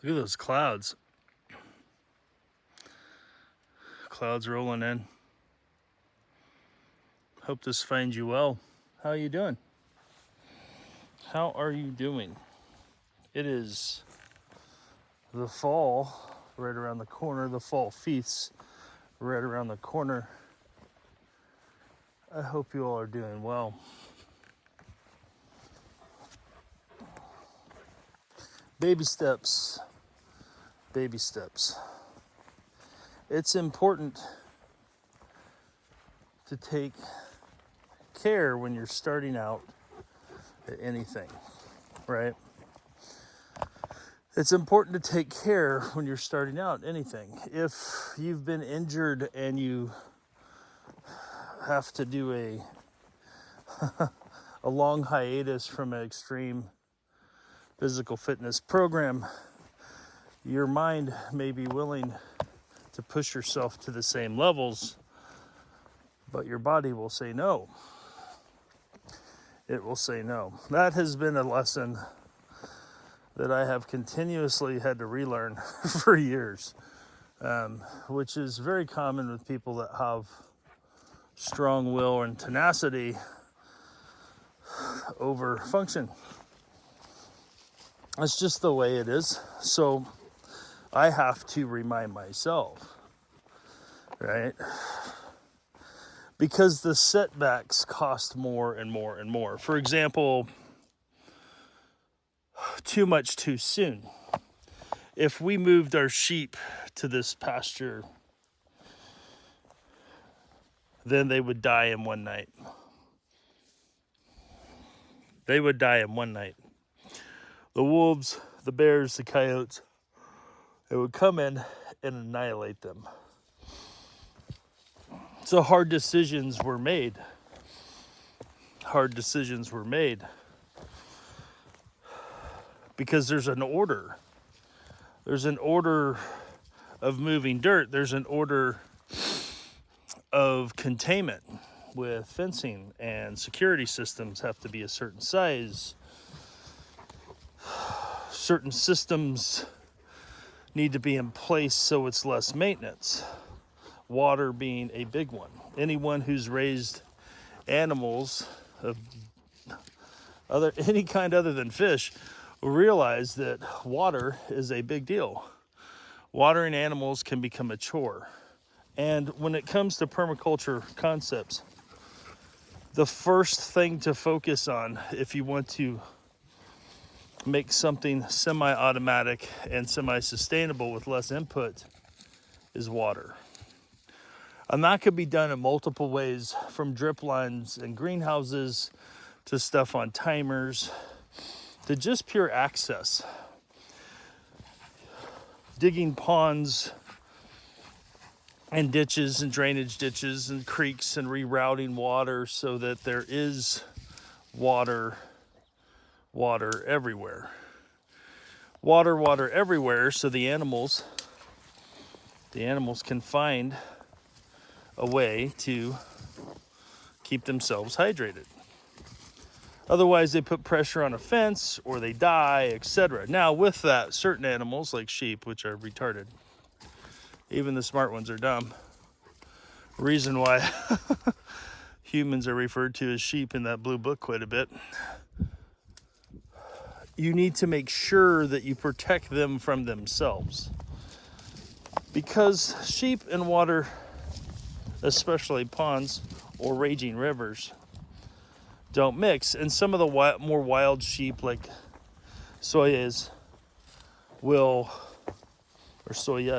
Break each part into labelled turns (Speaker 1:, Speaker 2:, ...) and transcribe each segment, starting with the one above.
Speaker 1: Look at those clouds. Clouds rolling in. Hope this finds you well. How are you doing? How are you doing? It is the fall right around the corner. The fall feasts right around the corner. I hope you all are doing well. Baby steps. Baby steps. It's important to take care when you're starting out at anything, right? It's important to take care when you're starting out anything. If you've been injured and you have to do a long hiatus from an extreme physical fitness program, your mind may be willing to push yourself to the same levels, but your body will say no. It will say no. That has been a lesson that I have continuously had to relearn for years, which is very common with people that have strong will and tenacity over function. That's just the way it is. So I have to remind myself, right? Because the setbacks cost more and more and more. For example, too much too soon. If we moved our sheep to this pasture, then they would die in one night. They would die in one night. The wolves, the bears, the coyotes, they would come in and annihilate them. So hard decisions were made. Hard decisions were made. Because there's an order. There's an order of moving dirt. There's an order of containment with fencing, and security systems have to be a certain size. Certain systems need to be in place so it's less maintenance. Water being a big one. Anyone who's raised animals of any kind other than fish will realize that water is a big deal. Watering animals can become a chore. And when it comes to permaculture concepts, the first thing to focus on if you want to make something semi-automatic and semi-sustainable with less input is water. And that could be done in multiple ways, from drip lines and greenhouses to stuff on timers to just pure access. Digging ponds and ditches and drainage ditches and creeks and rerouting water so that there is water everywhere. Water everywhere so the animals can find a way to keep themselves hydrated. Otherwise, they put pressure on a fence or they die, etc. Now, with that, certain animals like sheep, which are retarded, even the smart ones are dumb. Reason why humans are referred to as sheep in that blue book quite a bit. You need to make sure that you protect them from themselves. Because sheep and water, especially ponds or raging rivers, don't mix. And some of the more wild sheep, like soya,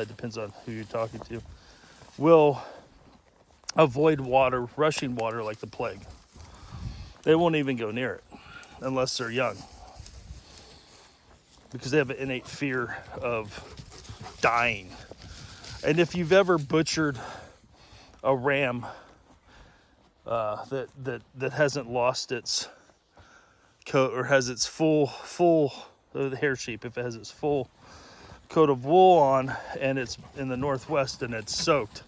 Speaker 1: it depends on who you're talking to, will avoid water, rushing water like the plague. They won't even go near it unless they're young, because they have an innate fear of dying. And if you've ever butchered a ram that hasn't lost its coat or has its full the hair sheep, if it has its full coat of wool on and it's in the Northwest and it's soaked,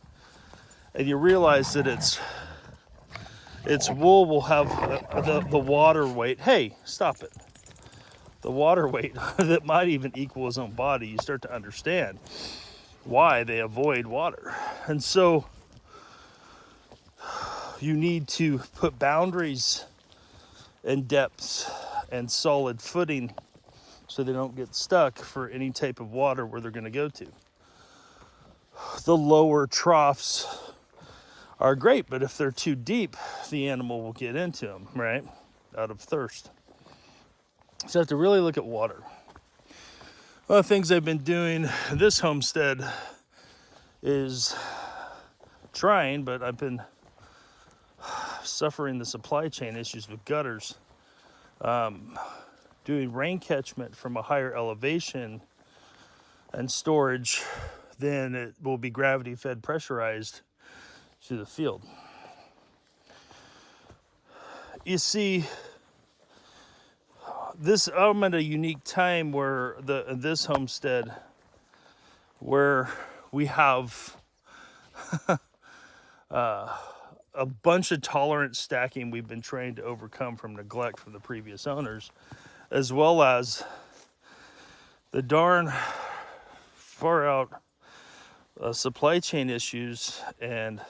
Speaker 1: and you realize that its wool will have the water weight. Hey, stop it. the water weight that might even equal his own body, you start to understand why they avoid water. And so you need to put boundaries and depths and solid footing so they don't get stuck for any type of water where they're going to go to. The lower troughs are great, but if they're too deep, the animal will get into them, right? Out of thirst. So you have to really look at water. One of the things I've been doing in this homestead is trying, but I've been suffering the supply chain issues with gutters. Doing rain catchment from a higher elevation and storage, then it will be gravity fed pressurized to the field. You see, I'm at a unique time where this homestead, where we have a bunch of tolerance stacking we've been trained to overcome from neglect from the previous owners, as well as the darn far out supply chain issues and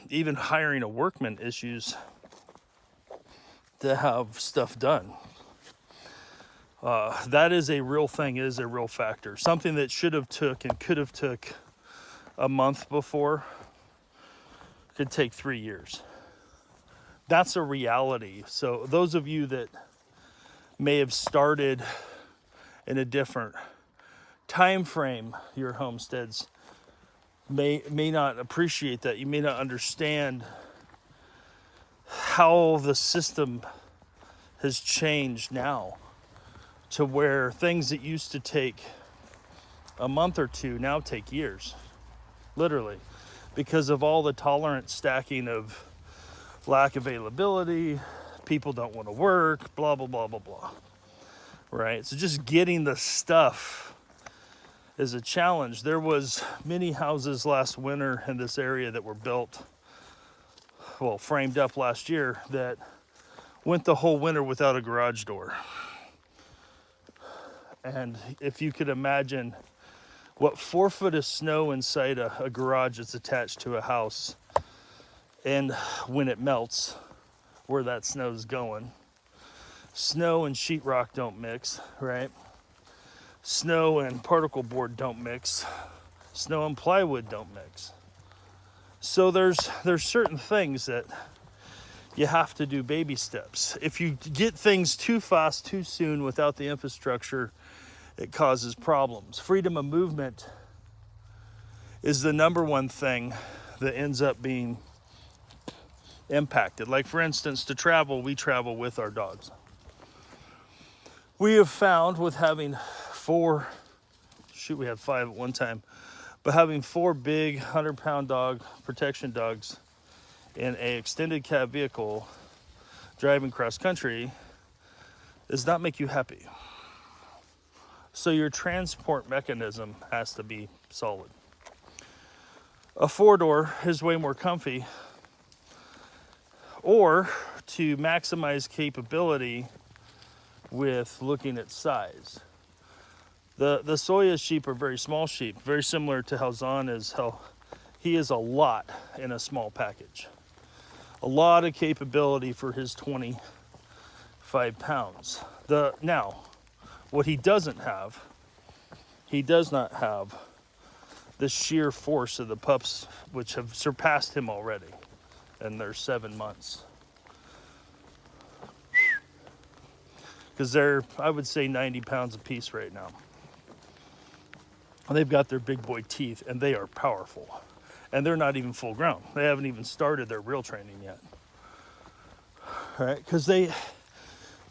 Speaker 1: even hiring a workman issues to have stuff done. That is a real thing. It is a real factor. Something that should have took and could have took a month before could take 3 years. That's a reality. So those of you that may have started in a different time frame, your homesteads may not appreciate that. You may not understand how the system has changed now to where things that used to take a month or two now take years, literally, because of all the tolerance stacking of lack availability, people don't want to work, blah, blah, blah, blah, blah, right? So just getting the stuff is a challenge. There was many houses last winter in this area that were built, well, framed up last year, that went the whole winter without a garage door. And if you could imagine what 4 foot of snow inside a garage that's attached to a house, and when it melts, where that snow's going. Snow and sheetrock don't mix, right? Snow and particle board don't mix. Snow and plywood don't mix. So there's certain things that you have to do baby steps. If you get things too fast, too soon, without the infrastructure, it causes problems. Freedom of movement is the number one thing that ends up being impacted. Like, for instance, to travel, we travel with our dogs. We have found with having we had 5 at one time, but having 4 big 100-pound dog protection dogs in a extended cab vehicle driving cross country does not make you happy. So your transport mechanism has to be solid. A 4-door is way more comfy, or to maximize capability with looking at size. The Soya sheep are very small sheep, very similar to how Zahn is, how he is a lot in a small package. A lot of capability for his 25 pounds. Now, what he does not have the sheer force of the pups, which have surpassed him already in their 7 months. Because they're, I would say, 90 pounds a piece right now. They've got their big boy teeth, and they are powerful. And they're not even full grown. They haven't even started their real training yet. All right, because they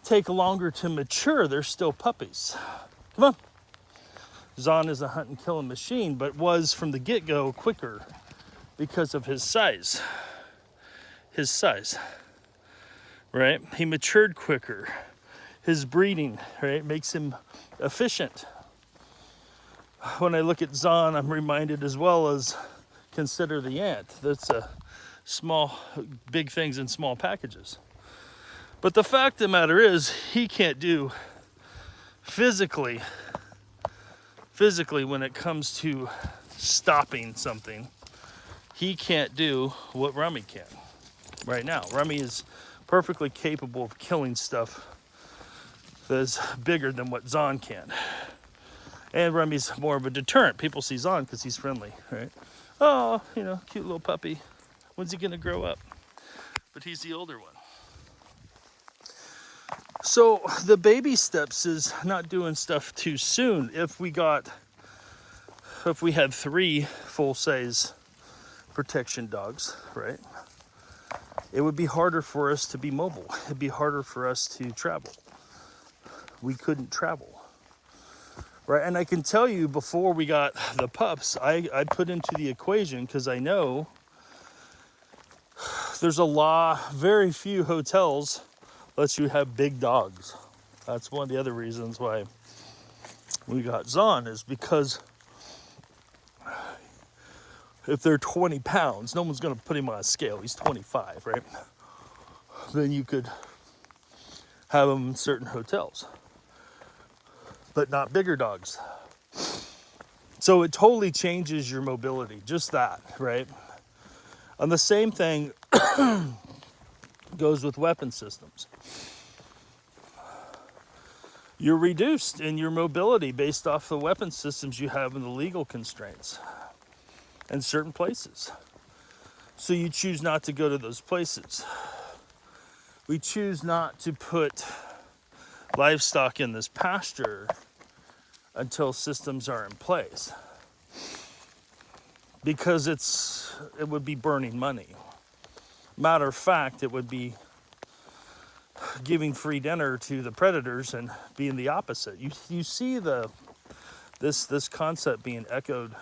Speaker 1: take longer to mature. They're still puppies. Come on. Zahn is a hunt and killing machine, but was from the get-go quicker because of his size. Right? He matured quicker. His breeding, right, makes him efficient. When I look at Zahn, I'm reminded as well as consider the ant. That's big things in small packages. But the fact of the matter is, he can't do physically when it comes to stopping something, he can't do what Rummy can right now. Rummy is perfectly capable of killing stuff that is bigger than what Zahn can. And Rummy's more of a deterrent. People see Zahn because he's friendly, right? Oh, you know, cute little puppy. When's he gonna grow up? But he's the older one. So the baby steps is not doing stuff too soon. If we had 3 full-size protection dogs, right? It would be harder for us to be mobile. It'd be harder for us to travel. We couldn't travel, right? And I can tell you, before we got the pups, I put into the equation, because I know there's very few hotels lets you have big dogs. That's one of the other reasons why we got Zahn, is because if they're 20 pounds, no one's going to put him on a scale. He's 25, right? Then you could have him in certain hotels, but not bigger dogs. So it totally changes your mobility, just that, right? And the same thing goes with weapon systems. You're reduced in your mobility based off the weapon systems you have and the legal constraints in certain places. So you choose not to go to those places. We choose not to put livestock in this pasture until systems are in place, because it would be burning money. Matter of fact, it would be giving free dinner to the predators and being the opposite. You see this concept being echoed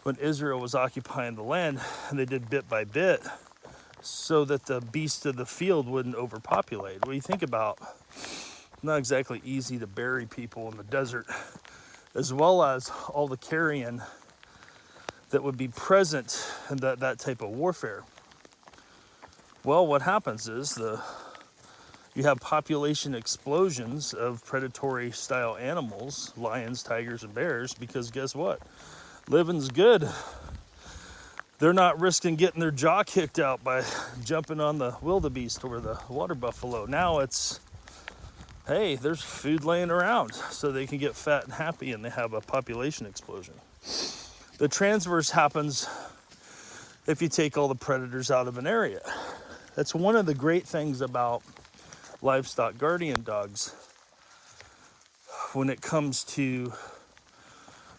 Speaker 1: when Israel was occupying the land, and they did bit by bit so that the beasts of the field wouldn't overpopulate. What you think about, not exactly easy to bury people in the desert, as well as all the carrion that would be present in that type of warfare. Well, what happens is you have population explosions of predatory style animals, lions, tigers, and bears, because guess what? Living's good. They're not risking getting their jaw kicked out by jumping on the wildebeest or the water buffalo. Now it's, hey, there's food laying around, so they can get fat and happy, and they have a population explosion. The transverse happens if you take all the predators out of an area. That's one of the great things about livestock guardian dogs when it comes to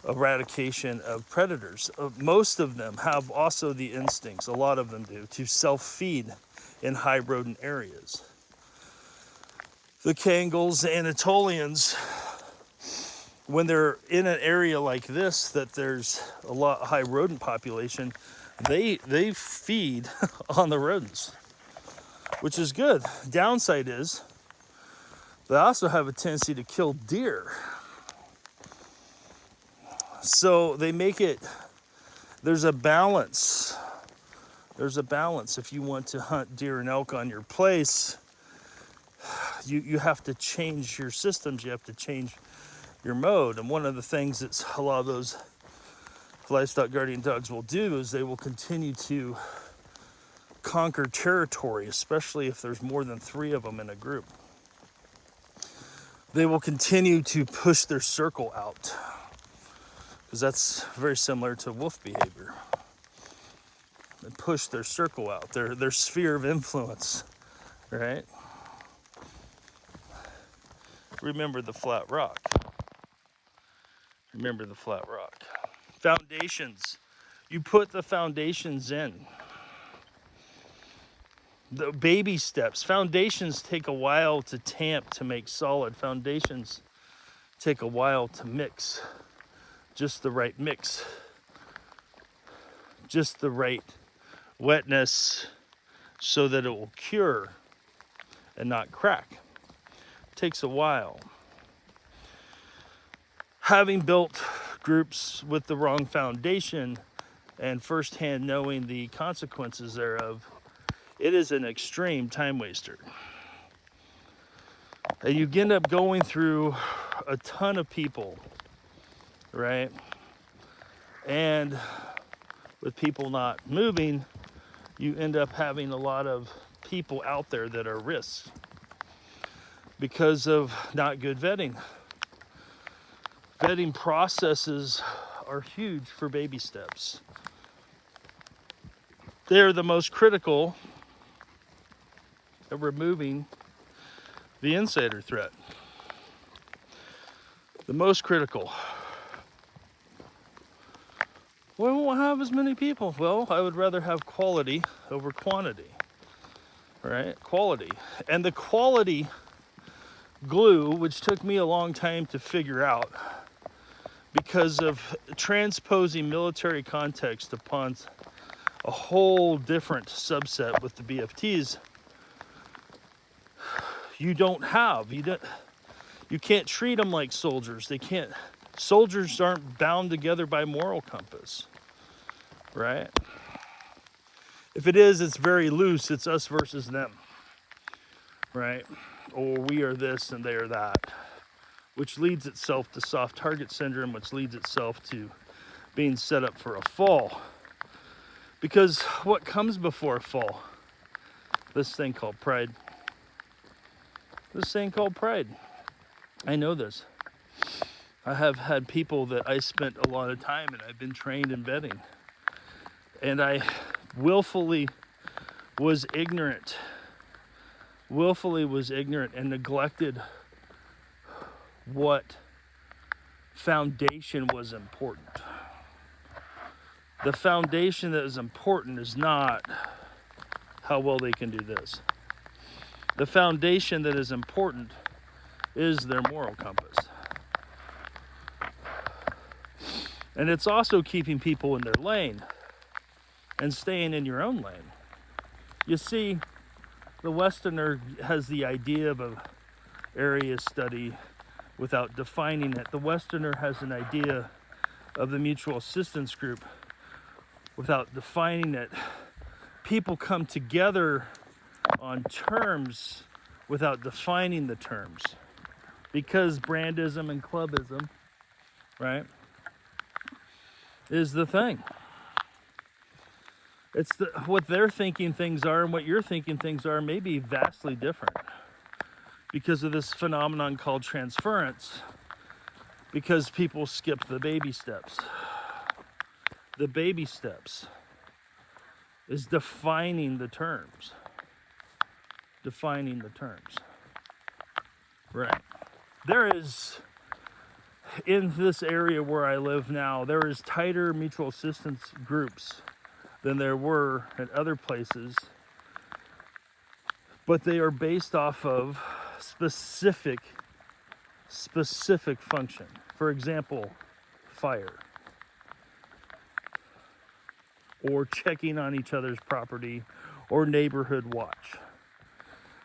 Speaker 1: eradication of predators. Most of them have also the instincts, a lot of them do, to self-feed in high rodent areas. The Kangals, the Anatolians, when they're in an area like this that there's a lot high rodent population, they feed on the rodents, which is good. Downside is they also have a tendency to kill deer. So they make it, there's a balance. There's a balance. If you want to hunt deer and elk on your place, you have to change your systems. You have to change your mode. And one of the things that a lot of those livestock guardian dogs will do is they will continue to conquer territory, especially if there's more than 3 of them in a group. They will continue to push their circle out, because that's very similar to wolf behavior. They push their circle out, their sphere of influence, right? Remember the flat rock. Remember the flat rock. Foundations. You put the foundations in. The baby steps. Foundations take a while to tamp to make solid. Foundations take a while to mix. Just the right mix. Just the right wetness so that it will cure and not crack. It takes a while. Having built groups with the wrong foundation and firsthand knowing the consequences thereof, it is an extreme time waster. And you end up going through a ton of people, right? And with people not moving, you end up having a lot of people out there that are risks because of not good vetting. Vetting processes are huge for baby steps. They're the most critical of removing the insider threat. The most critical. We won't have as many people. Well, I would rather have quality over quantity, right? Quality. And the quality glue, which took me a long time to figure out because of transposing military context upon a whole different subset with the BFTs, you can't treat them like soldiers. Soldiers aren't bound together by moral compass, right? If it is, it's very loose. It's us versus them, right? Or we are this and they are that, which leads itself to soft target syndrome, which leads itself to being set up for a fall. Because what comes before a fall? This thing called pride. This thing called pride. I know this. I have had people that I spent a lot of time and I've been trained in vetting. And I willfully was ignorant and neglected what foundation was important. The foundation that is important is not how well they can do this. The foundation that is important is their moral compass. And it's also keeping people in their lane and staying in your own lane. You see, the Westerner has the idea of an area study without defining it. The Westerner has an idea of the mutual assistance group without defining it. People come together on terms without defining the terms. Because brandism and clubism, right, is the thing. It's what they're thinking things are and what you're thinking things are may be vastly different because of this phenomenon called transference, because people skip the baby steps. The baby steps is defining the terms. Defining the terms. Right. There is, in this area where I live now, there is tighter mutual assistance groups than there were at other places, but they are based off of specific function. For example, fire, or checking on each other's property, or neighborhood watch.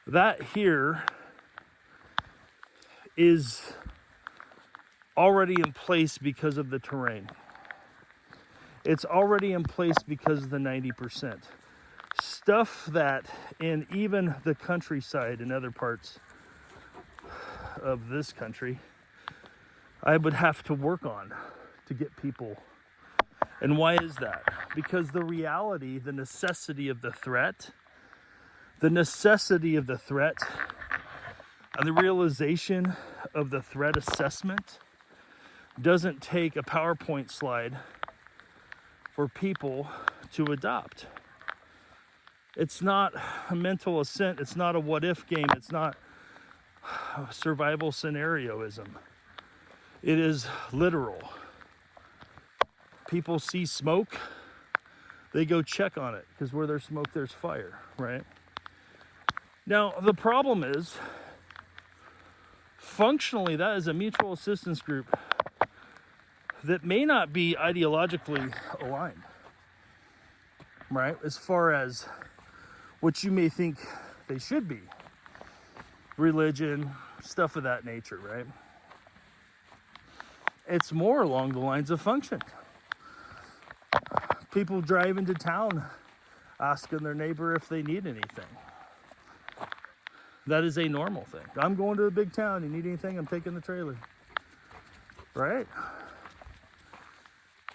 Speaker 1: That here is already in place because of the terrain. It's already in place because of the 90%. Stuff that in even the countryside in other parts of this country, I would have to work on to get people. And why is that? Because the reality, the necessity of the threat, and the realization of the threat assessment doesn't take a PowerPoint slide for people to adopt. It's not a mental assent. It's not a what if game. It's not survival scenarioism. It is literal. People see smoke, they go check on it because where there's smoke, there's fire, right? Now, the problem is, functionally, that is a mutual assistance group that may not be ideologically aligned, right? As far as what you may think they should be. Religion, stuff of that nature, right? It's more along the lines of function. People drive into town asking their neighbor if they need anything. That is a normal thing. I'm going to a big town. You need anything? I'm taking the trailer. Right?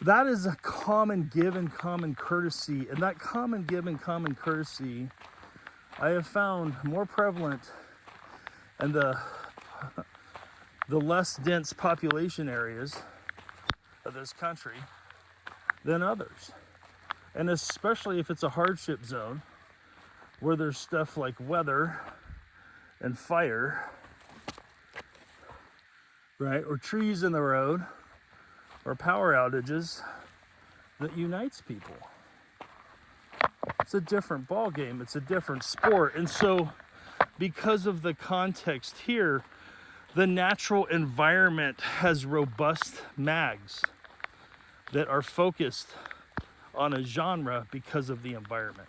Speaker 1: That is a common give and common courtesy. And that common give and common courtesy, I have found more prevalent in the less dense population areas of this country than others. And especially if it's a hardship zone where there's stuff like weather and fire, right? Or trees in the road, or power outages that unites people. It's a different ball game. It's a different sport. And so because of the context here, the natural environment has robust mags that are focused on a genre because of the environment.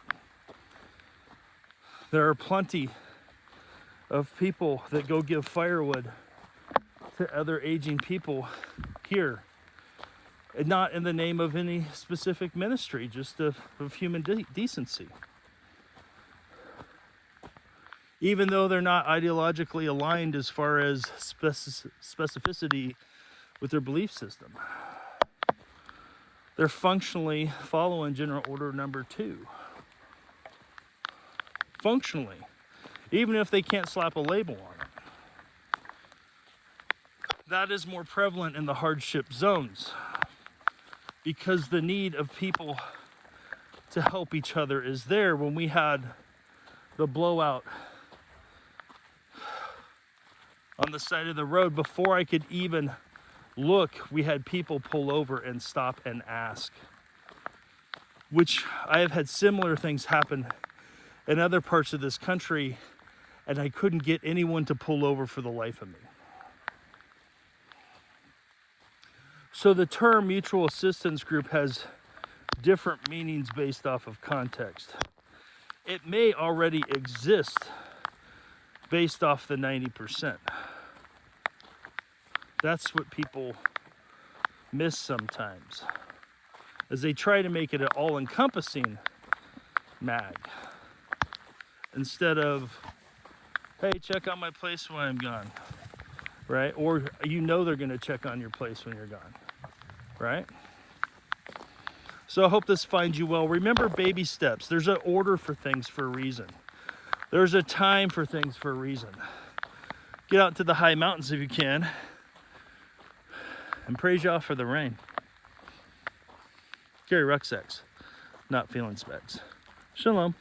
Speaker 1: There are plenty of people that go give firewood to other aging people here, and not in the name of any specific ministry, just of human decency. Even though they're not ideologically aligned as far as specificity with their belief system. They're functionally following General Order number 2. Functionally. Even if they can't slap a label on it. That is more prevalent in the hardship zones, because the need of people to help each other is there. When we had the blowout on the side of the road, before I could even look, we had people pull over and stop and ask, which I have had similar things happen in other parts of this country, and I couldn't get anyone to pull over for the life of me. So the term mutual assistance group has different meanings based off of context. It may already exist based off the 90%. That's what people miss sometimes, as they try to make it an all-encompassing mag, instead of, hey, check on my place when I'm gone, right? Or you know they're going to check on your place when you're gone, right? So I hope this finds you well. Remember baby steps. There's an order for things for a reason. There's a time for things for a reason. Get out to the high mountains if you can, and praise Yah for the rain. Carry rucksacks, not feeling specs. Shalom.